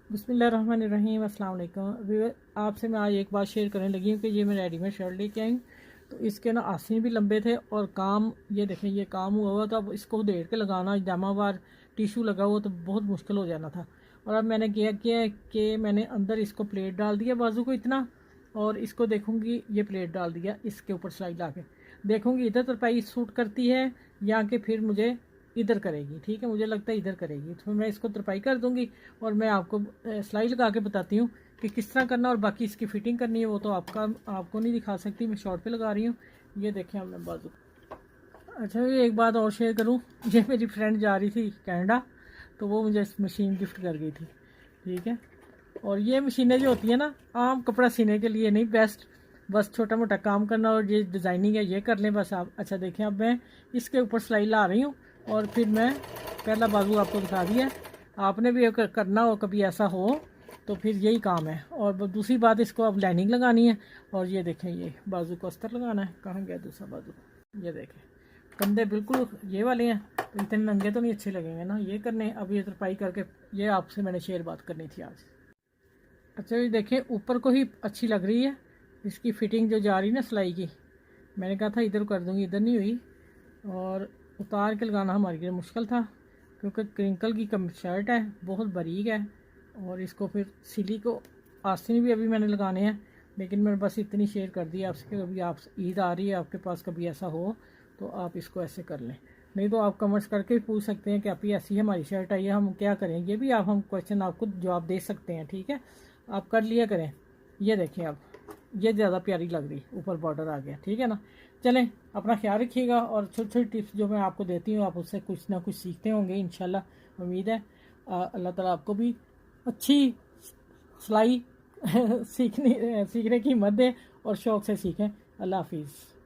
बिस्मिल्लाहिर्रहमानिर्रहीम अस्सलाम वालेकुम। आपसे मैं आज एक बात शेयर करने लगी हूँ कि ये मैं रेडीमेड शर्ट लेके आई हूँ। तो इसके ना आस्तीन भी लंबे थे और काम ये देखें ये काम हुआ हुआ था। अब इसको उधेड़ के लगाना जामावार टिशू लगा हुआ तो बहुत मुश्किल हो जाना था। और अब मैंने किया किया कि मैंने अंदर इसको प्लेट डाल दिया बाजू को इतना, और इसको देखूँगी ये प्लेट डाल दिया इसके ऊपर सिलाई ला के देखूँगी इधर तरपाई सूट करती है या कि फिर मुझे इधर करेगी। ठीक है, मुझे लगता है इधर करेगी, तो मैं इसको तरपाई कर दूंगी और मैं आपको सिलाई लगा के बताती हूँ कि किस तरह करना, और बाकी इसकी फ़िटिंग करनी है वो तो आपको नहीं दिखा सकती, मैं शॉर्ट पे लगा रही हूँ। ये देखें अब मैं बाजू। अच्छा, ये एक बात और शेयर करूँ, ये मेरी फ्रेंड जा रही थी कनाडा तो वो मुझे मशीन गिफ्ट कर गई थी। ठीक है, और ये मशीनें जो होती है ना आम कपड़ा सीने के लिए नहीं, बेस्ट बस छोटा मोटा काम करना और ये डिज़ाइनिंग है ये कर लें बस आप। अच्छा देखें, अब मैं इसके ऊपर सिलाई ला रही हूँ और फिर मैं पहला बाजू आपको दिखा दिया। आपने भी अगर करना हो कभी ऐसा हो तो फिर यही काम है। और दूसरी बात, इसको अब लाइनिंग लगानी है। और ये देखें ये बाजू को अस्तर लगाना है। कहाँ गया दूसरा बाजू? ये देखें कंधे बिल्कुल ये वाले हैं, तो इतने नंगे तो नहीं अच्छे लगेंगे ना ये करने। अब ये तरपाई करके ये आपसे मैंने शेयर बात करनी थी आज। अच्छा ये देखें ऊपर को ही अच्छी लग रही है, इसकी फ़िटिंग जो जा रही है ना सिलाई की, मैंने कहा था इधर कर दूँगी, इधर नहीं हुई। और उतार के लगाना हमारे लिए मुश्किल था क्योंकि क्रिंकल की कम शर्ट है, बहुत बारीक है। और इसको फिर सिली को आस्तीन भी अभी मैंने लगाने हैं, लेकिन मैंने बस इतनी शेयर कर दी आपसे कि कभी आप ईद आ रही है आपके पास कभी ऐसा हो तो आप इसको ऐसे कर लें। नहीं तो आप कमेंट्स करके भी पूछ सकते हैं कि आप ही ऐसी है हमारी शर्ट आई है हम क्या करें, ये भी आप हम क्वेश्चन आपको जवाब दे सकते हैं। ठीक है, आप कर लिया करें। ये देखें आप, ये ज़्यादा प्यारी लग रही, ऊपर बॉर्डर आ गया। ठीक है ना, चलें अपना ख्याल रखिएगा और छोटी छोटी टिप्स जो मैं आपको देती हूँ आप उससे कुछ ना कुछ सीखते होंगे इंशाल्लाह। उम्मीद है अल्लाह ताला आपको भी अच्छी सिलाई सीखने की हिम्मत दे और शौक़ से सीखें। अल्लाह हाफिज़।